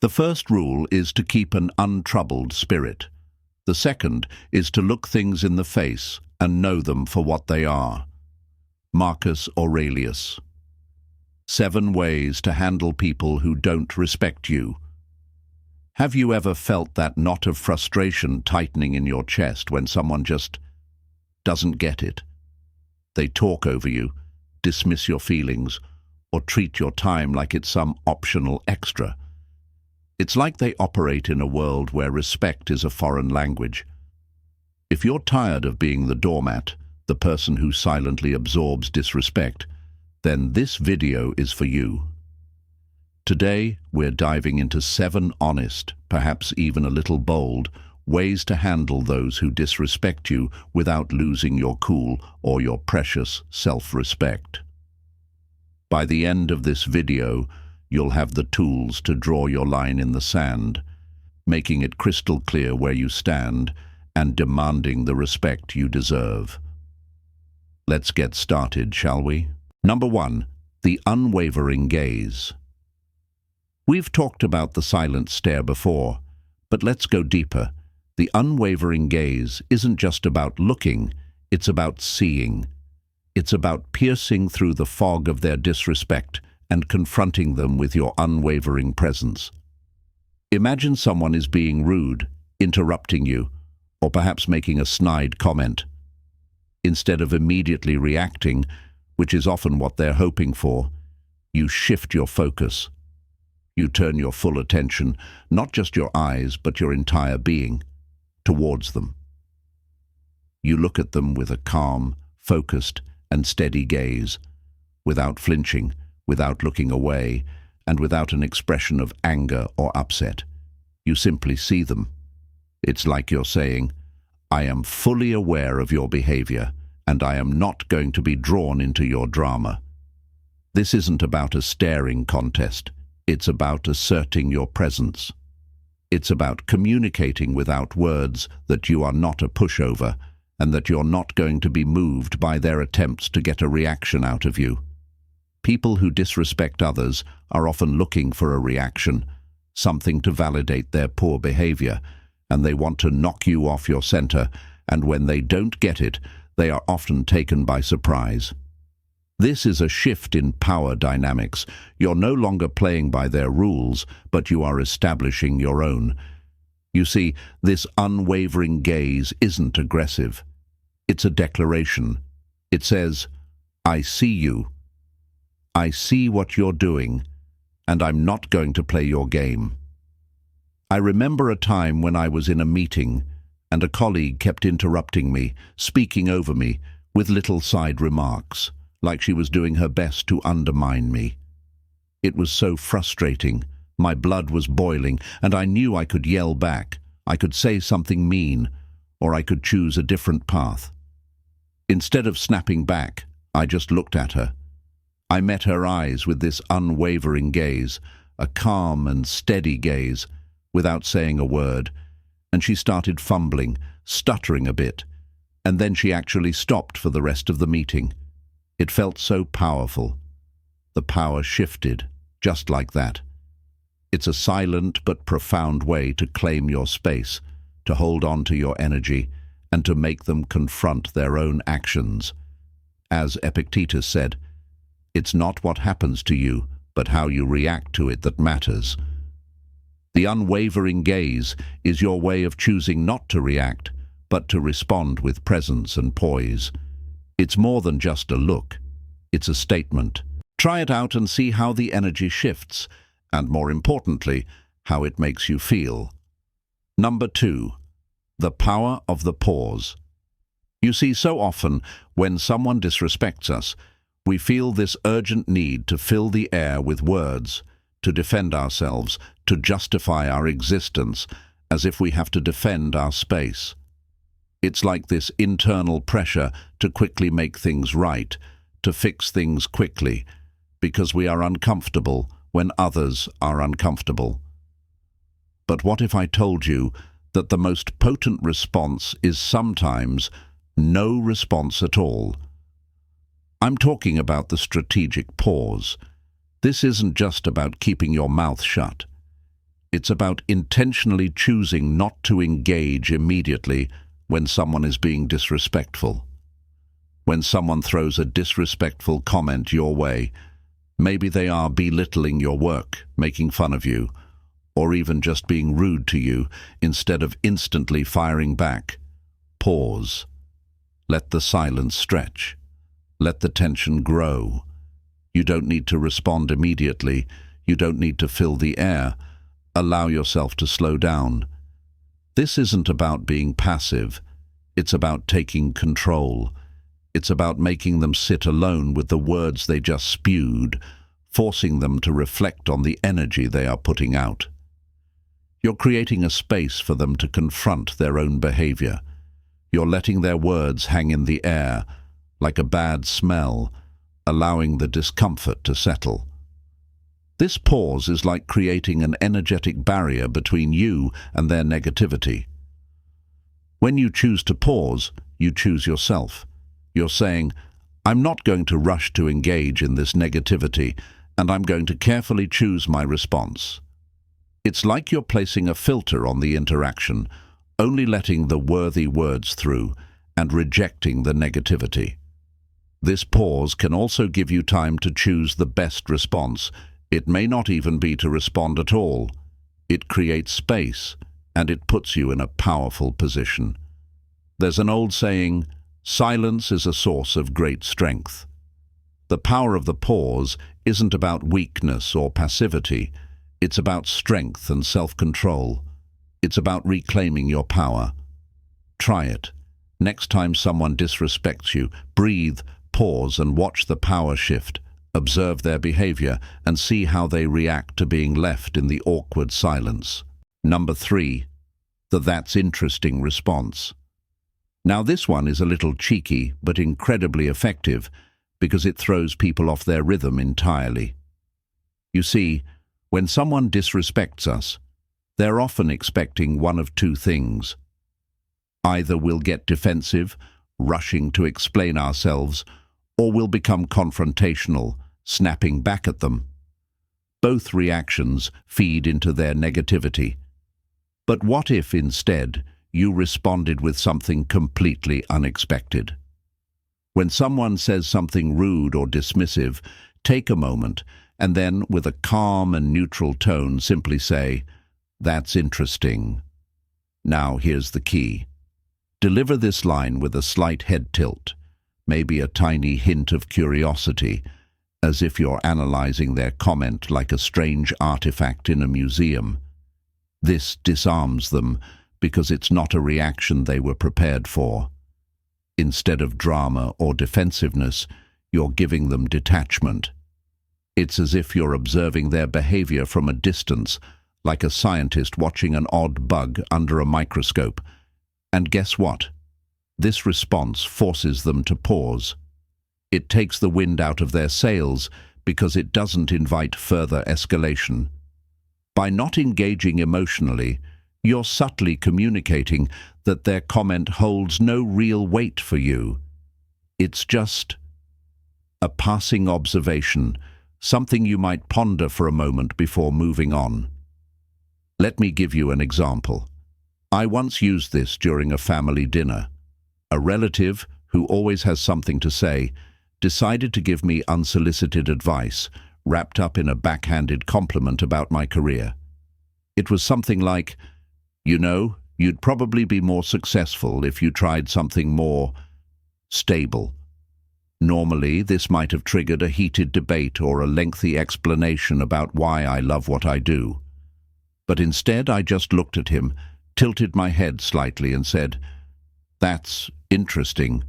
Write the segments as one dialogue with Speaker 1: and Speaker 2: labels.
Speaker 1: The first rule is to keep an untroubled spirit. The second is to look things in the face and know them for what they are. Marcus Aurelius. 7 ways to handle people who don't respect you. Have you ever felt that knot of frustration tightening in your chest when someone just doesn't get it? They talk over you, dismiss your feelings, or treat your time like it's some optional extra. It's like they operate in a world where respect is a foreign language. If you're tired of being the doormat, the person who silently absorbs disrespect, then this video is for you. Today, we're diving into 7 honest, perhaps even a little bold, ways to handle those who disrespect you without losing your cool or your precious self-respect. By the end of this video, you'll have the tools to draw your line in the sand, making it crystal clear where you stand and demanding the respect you deserve. Let's get started, shall we? Number 1, the unwavering gaze. We've talked about the silent stare before, but let's go deeper. The unwavering gaze isn't just about looking, it's about seeing. It's about piercing through the fog of their disrespect and confronting them with your unwavering presence. Imagine someone is being rude, interrupting you, or perhaps making a snide comment. Instead of immediately reacting, which is often what they're hoping for, you shift your focus. You turn your full attention, not just your eyes, but your entire being, towards them. You look at them with a calm, focused, and steady gaze, without flinching, without looking away, and without an expression of anger or upset. You simply see them. It's like you're saying, "I am fully aware of your behavior, and I am not going to be drawn into your drama." This isn't about a staring contest. It's about asserting your presence. It's about communicating without words that you are not a pushover and that you're not going to be moved by their attempts to get a reaction out of you. People who disrespect others are often looking for a reaction, something to validate their poor behavior, and they want to knock you off your center, and when they don't get it, they are often taken by surprise. This is a shift in power dynamics. You're no longer playing by their rules, but you are establishing your own. You see, this unwavering gaze isn't aggressive. It's a declaration. It says, "I see you. I see what you're doing, and I'm not going to play your game." I remember a time when I was in a meeting, and a colleague kept interrupting me, speaking over me, with little side remarks, like she was doing her best to undermine me. It was so frustrating. My blood was boiling, and I knew I could yell back. I could say something mean, or I could choose a different path. Instead of snapping back, I just looked at her. I met her eyes with this unwavering gaze, a calm and steady gaze, without saying a word, and she started fumbling, stuttering a bit, and then she actually stopped for the rest of the meeting. It felt so powerful. The power shifted, just like that. It's a silent but profound way to claim your space, to hold on to your energy, and to make them confront their own actions. As Epictetus said, "It's not what happens to you, but how you react to it that matters." The unwavering gaze is your way of choosing not to react, but to respond with presence and poise. It's more than just a look. It's a statement. Try it out and see how the energy shifts, and more importantly, how it makes you feel. Number 2, the power of the pause. You see, so often, when someone disrespects us, we feel this urgent need to fill the air with words, to defend ourselves, to justify our existence, as if we have to defend our space. It's like this internal pressure to quickly make things right, to fix things quickly, because we are uncomfortable when others are uncomfortable. But what if I told you that the most potent response is sometimes no response at all? I'm talking about the strategic pause. This isn't just about keeping your mouth shut. It's about intentionally choosing not to engage immediately when someone is being disrespectful. When someone throws a disrespectful comment your way, maybe they are belittling your work, making fun of you, or even just being rude to you, instead of instantly firing back. Pause. Let the silence stretch. Let the tension grow. You don't need to respond immediately. You don't need to fill the air. Allow yourself to slow down. This isn't about being passive. It's about taking control. It's about making them sit alone with the words they just spewed, forcing them to reflect on the energy they are putting out. You're creating a space for them to confront their own behavior. You're letting their words hang in the air, like a bad smell, allowing the discomfort to settle. This pause is like creating an energetic barrier between you and their negativity. When you choose to pause, you choose yourself. You're saying, I'm not going to rush to engage in this negativity, and I'm going to carefully choose my response. It's like you're placing a filter on the interaction, only letting the worthy words through and rejecting the negativity. This pause can also give you time to choose the best response. It may not even be to respond at all. It creates space, and it puts you in a powerful position. There's an old saying, silence is a source of great strength. The power of the pause isn't about weakness or passivity. It's about strength and self-control. It's about reclaiming your power. Try it. Next time someone disrespects you, breathe, pause, and watch the power shift. Observe their behavior and see how they react to being left in the awkward silence. Number 3, the "that's interesting" response. Now this one is a little cheeky but incredibly effective because it throws people off their rhythm entirely. You see, when someone disrespects us, they're often expecting one of two things. Either we'll get defensive, rushing to explain ourselves, or we'll become confrontational, snapping back at them. Both reactions feed into their negativity. But what if instead you responded with something completely unexpected? When someone says something rude or dismissive, take a moment and then, with a calm and neutral tone, simply say, "That's interesting." Now here's the key. Deliver this line with a slight head tilt, maybe a tiny hint of curiosity, as if you're analyzing their comment like a strange artifact in a museum. This disarms them because it's not a reaction they were prepared for. Instead of drama or defensiveness, you're giving them detachment. It's as if you're observing their behavior from a distance, like a scientist watching an odd bug under a microscope. And guess what? This response forces them to pause. It takes the wind out of their sails because it doesn't invite further escalation. By not engaging emotionally, you're subtly communicating that their comment holds no real weight for you. It's just a passing observation, something you might ponder for a moment before moving on. Let me give you an example. I once used this during a family dinner. A relative, who always has something to say, decided to give me unsolicited advice, wrapped up in a backhanded compliment about my career. It was something like, "You know, you'd probably be more successful if you tried something more stable." Normally, this might have triggered a heated debate or a lengthy explanation about why I love what I do. But instead, I just looked at him, tilted my head slightly and said, "That's interesting."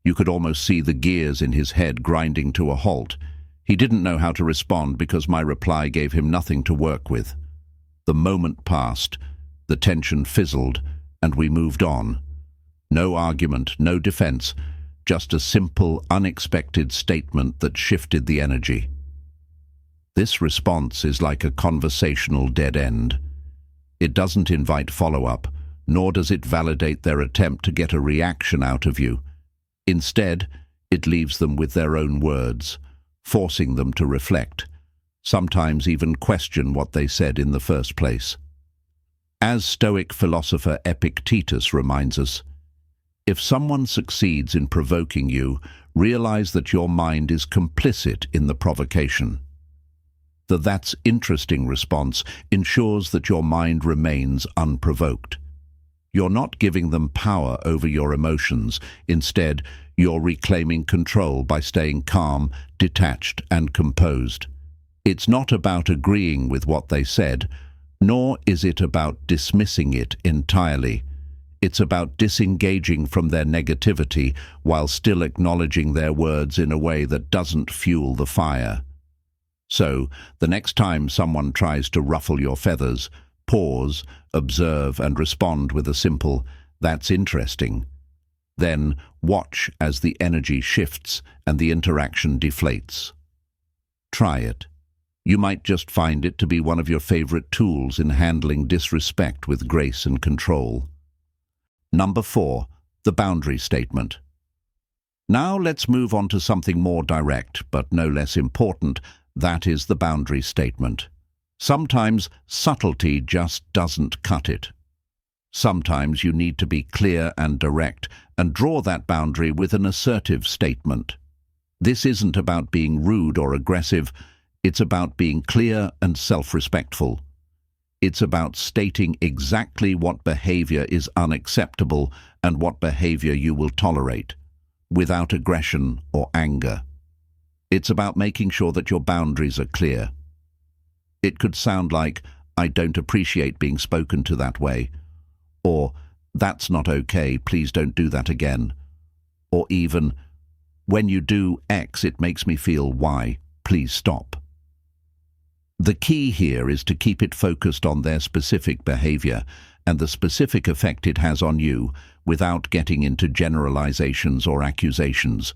Speaker 1: You could almost see the gears in his head grinding to a halt. He didn't know how to respond because my reply gave him nothing to work with. The moment passed, the tension fizzled, and we moved on. No argument, no defense, just a simple, unexpected statement that shifted the energy. This response is like a conversational dead end. It doesn't invite follow-up, nor does it validate their attempt to get a reaction out of you. Instead, it leaves them with their own words, forcing them to reflect. sometimes even question what they said in the first place. As Stoic philosopher Epictetus reminds us, if someone succeeds in provoking you, realize that your mind is complicit in the provocation. That's interesting response ensures that your mind remains unprovoked. You're not giving them power over your emotions. Instead, you're reclaiming control by staying calm, detached, and composed. It's not about agreeing with what they said, nor is it about dismissing it entirely. It's about disengaging from their negativity while still acknowledging their words in a way that doesn't fuel the fire. So, the next time someone tries to ruffle your feathers, pause, observe, and respond with a simple, "That's interesting." Then watch as the energy shifts and the interaction deflates. Try it. You might just find it to be one of your favorite tools in handling disrespect with grace and control. Number 4, the boundary statement. Now let's move on to something more direct, but no less important. That is the boundary statement. Sometimes subtlety just doesn't cut it. Sometimes you need to be clear and direct and draw that boundary with an assertive statement. This isn't about being rude or aggressive. It's about being clear and self-respectful. It's about stating exactly what behavior is unacceptable and what behavior you will tolerate, without aggression or anger. It's about making sure that your boundaries are clear. It could sound like, "I don't appreciate being spoken to that way," or "That's not okay, please don't do that again," or even, "When you do X, it makes me feel Y, please stop." The key here is to keep it focused on their specific behavior and the specific effect it has on you without getting into generalizations or accusations.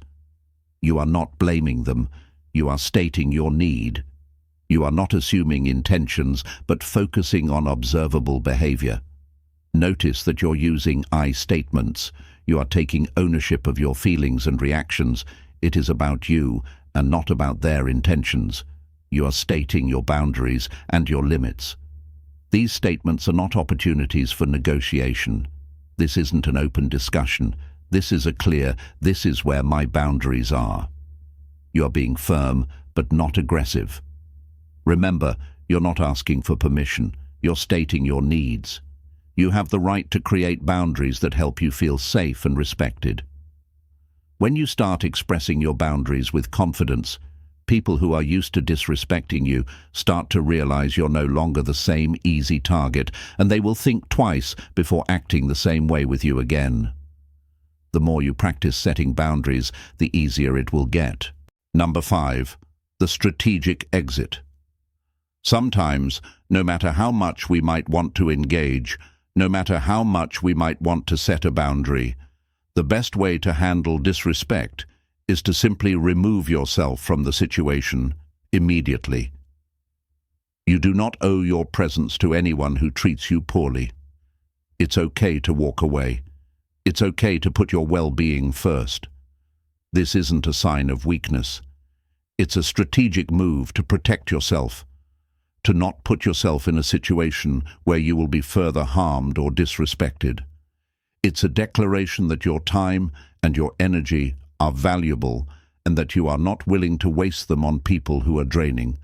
Speaker 1: You are not blaming them. You are stating your need. You are not assuming intentions, but focusing on observable behavior. Notice that you're using I statements. You are taking ownership of your feelings and reactions. It is about you and not about their intentions. You are stating your boundaries and your limits. These statements are not opportunities for negotiation. This isn't an open discussion. This is a clear, "This is where my boundaries are." You are being firm, but not aggressive. Remember, you're not asking for permission. You're stating your needs. You have the right to create boundaries that help you feel safe and respected. When you start expressing your boundaries with confidence, people who are used to disrespecting you start to realize you're no longer the same easy target, and they will think twice before acting the same way with you again. The more you practice setting boundaries, the easier it will get. Number 5, the strategic exit. Sometimes, no matter how much we might want to engage, no matter how much we might want to set a boundary, the best way to handle disrespect is to simply remove yourself from the situation immediately. You do not owe your presence to anyone who treats you poorly. It's okay to walk away. It's okay to put your well-being first. This isn't a sign of weakness. It's a strategic move to protect yourself, to not put yourself in a situation where you will be further harmed or disrespected. It's a declaration that your time and your energy are valuable and that you are not willing to waste them on people who are draining,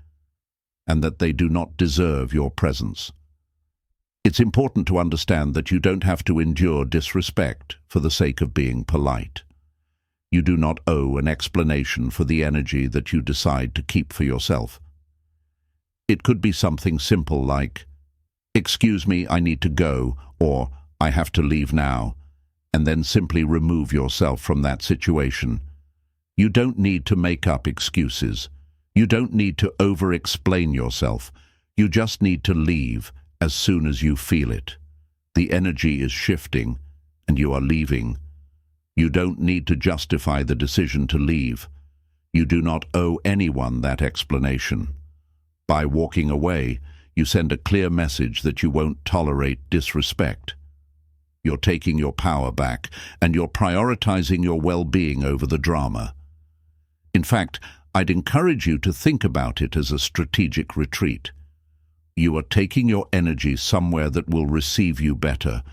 Speaker 1: and that they do not deserve your presence. It's important to understand that you don't have to endure disrespect for the sake of being polite. You do not owe an explanation for the energy that you decide to keep for yourself. It could be something simple like, "Excuse me, I need to go," or "I have to leave now," and then simply remove yourself from that situation. You don't need to make up excuses. You don't need to over-explain yourself. You just need to leave as soon as you feel it. The energy is shifting, and you are leaving. You don't need to justify the decision to leave. You do not owe anyone that explanation. By walking away, you send a clear message that you won't tolerate disrespect. You're taking your power back, and you're prioritizing your well-being over the drama. In fact, I'd encourage you to think about it as a strategic retreat. You are taking your energy somewhere that will receive you better,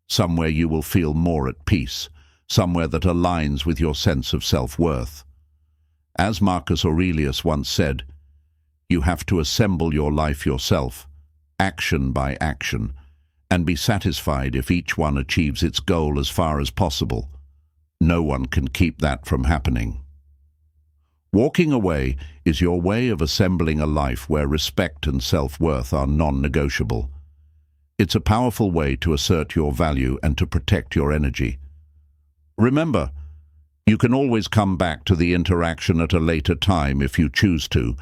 Speaker 1: somewhere you will feel more at peace, somewhere that aligns with your sense of self-worth. As Marcus Aurelius once said, you have to assemble your life yourself, action by action, and be satisfied if each one achieves its goal as far as possible. No one can keep that from happening. Walking away is your way of assembling a life where respect and self-worth are non-negotiable. It's a powerful way to assert your value and to protect your energy. Remember, you can always come back to the interaction at a later time if you choose to,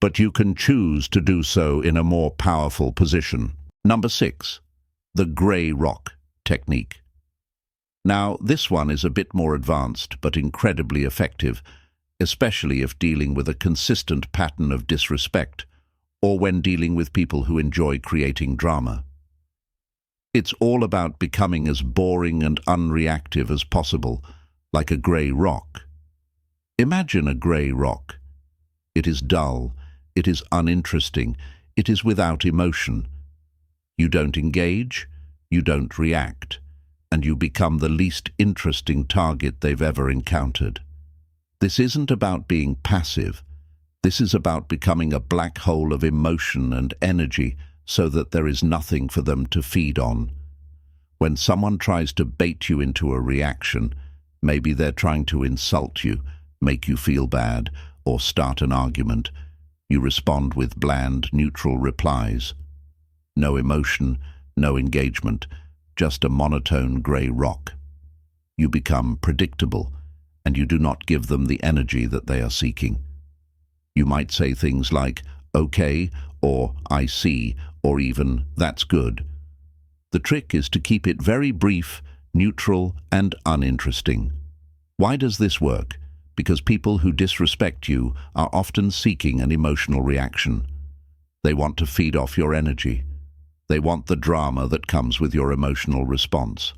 Speaker 1: but you can choose to do so in a more powerful position. Number 6, the grey rock technique. Now, this one is a bit more advanced but incredibly effective, especially if dealing with a consistent pattern of disrespect or when dealing with people who enjoy creating drama. It's all about becoming as boring and unreactive as possible, like a grey rock. Imagine a grey rock. It is dull, it is uninteresting, it is without emotion. You don't engage, you don't react, and you become the least interesting target they've ever encountered. This isn't about being passive. This is about becoming a black hole of emotion and energy so that there is nothing for them to feed on. When someone tries to bait you into a reaction, maybe they're trying to insult you, make you feel bad, or start an argument, you respond with bland, neutral replies. No emotion, no engagement, just a monotone grey rock. You become predictable, and you do not give them the energy that they are seeking. You might say things like, okay, or I see, or even, that's good. The trick is to keep it very brief, neutral, and uninteresting. Why does this work? Because people who disrespect you are often seeking an emotional reaction. They want to feed off your energy. They want the drama that comes with your emotional response.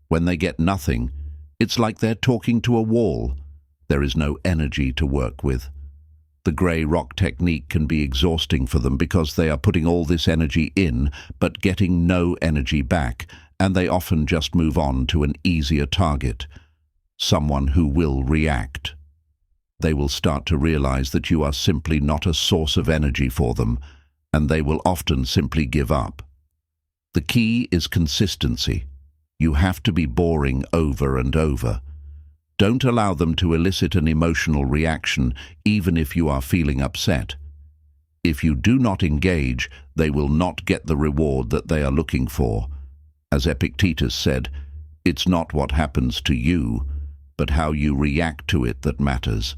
Speaker 1: When they get nothing, it's like they're talking to a wall. There is no energy to work with. The grey rock technique can be exhausting for them because they are putting all this energy in but getting no energy back, and they often just move on to an easier target, someone who will react. They will start to realize that you are simply not a source of energy for them, and they will often simply give up. The key is consistency. You have to be boring over and over. Don't allow them to elicit an emotional reaction, even if you are feeling upset. If you do not engage, they will not get the reward that they are looking for. As Epictetus said, it's not what happens to you, but how you react to it that matters.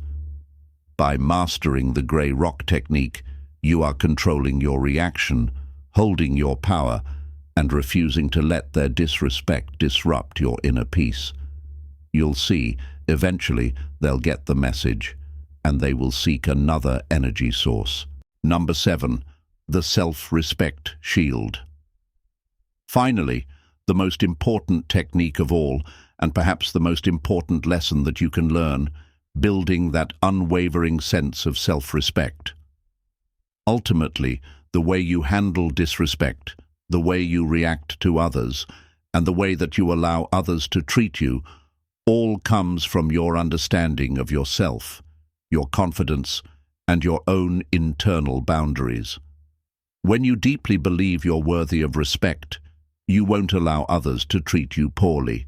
Speaker 1: By mastering the grey rock technique, you are controlling your reaction, holding your power, and refusing to let their disrespect disrupt your inner peace. You'll see, eventually they'll get the message, and they will seek another energy source. Number 7, the self-respect shield. Finally, the most important technique of all, and perhaps the most important lesson that you can learn, building that unwavering sense of self-respect. Ultimately, the way you handle disrespect, the way you react to others, and the way that you allow others to treat you, all comes from your understanding of yourself, your confidence, and your own internal boundaries. When you deeply believe you're worthy of respect, you won't allow others to treat you poorly.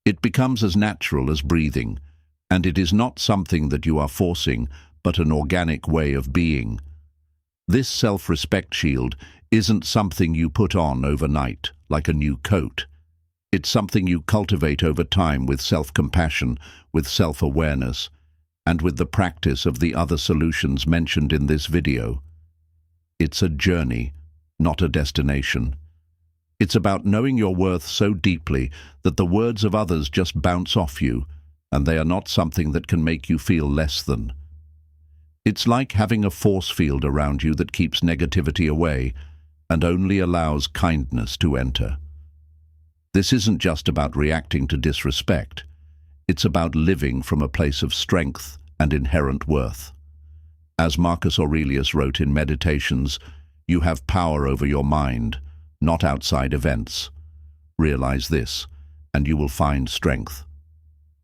Speaker 1: It becomes as natural as breathing, and it is not something that you are forcing, but an organic way of being. This self-respect shield isn't something you put on overnight, like a new coat. It's something you cultivate over time with self-compassion, with self-awareness, and with the practice of the other solutions mentioned in this video. It's a journey, not a destination. It's about knowing your worth so deeply that the words of others just bounce off you, and they are not something that can make you feel less than. It's like having a force field around you that keeps negativity away and only allows kindness to enter. This isn't just about reacting to disrespect. It's about living from a place of strength and inherent worth. As Marcus Aurelius wrote in Meditations, you have power over your mind, not outside events. Realize this, and you will find strength.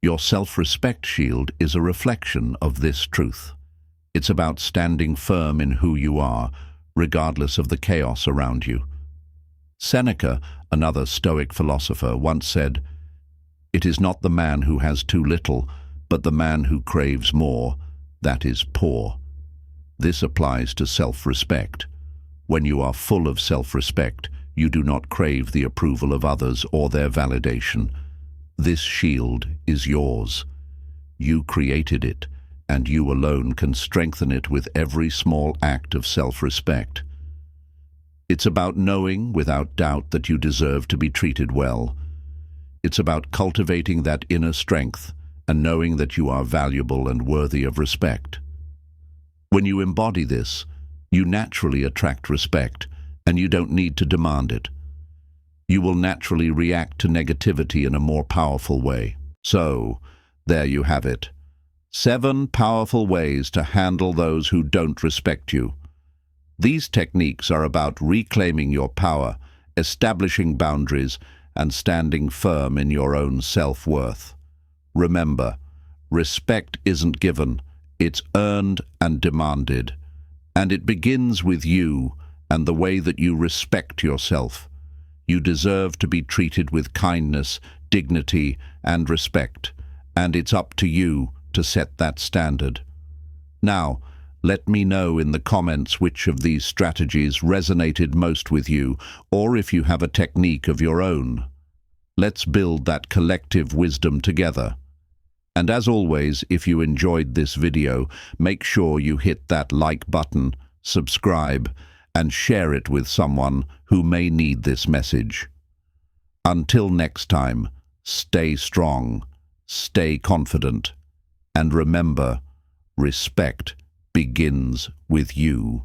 Speaker 1: Your self-respect shield is a reflection of this truth. It's about standing firm in who you are, regardless of the chaos around you. Seneca, another Stoic philosopher, once said, "It is not the man who has too little, but the man who craves more, that is poor." This applies to self-respect. When you are full of self-respect, you do not crave the approval of others or their validation. This shield is yours. You created it, and you alone can strengthen it with every small act of self-respect. It's about knowing without doubt that you deserve to be treated well. It's about cultivating that inner strength and knowing that you are valuable and worthy of respect. When you embody this, you naturally attract respect, and you don't need to demand it. You will naturally react to negativity in a more powerful way. So, there you have it. 7 powerful ways to handle those who don't respect you. These techniques are about reclaiming your power, establishing boundaries, and standing firm in your own self-worth. Remember, respect isn't given, it's earned and demanded. And it begins with you and the way that you respect yourself. You deserve to be treated with kindness, dignity, and respect, and it's up to you to set that standard. Now, let me know in the comments which of these strategies resonated most with you, or if you have a technique of your own. Let's build that collective wisdom together. And as always, if you enjoyed this video, make sure you hit that like button, subscribe, and share it with someone who may need this message. Until next time, stay strong, stay confident, and remember, respect begins with you.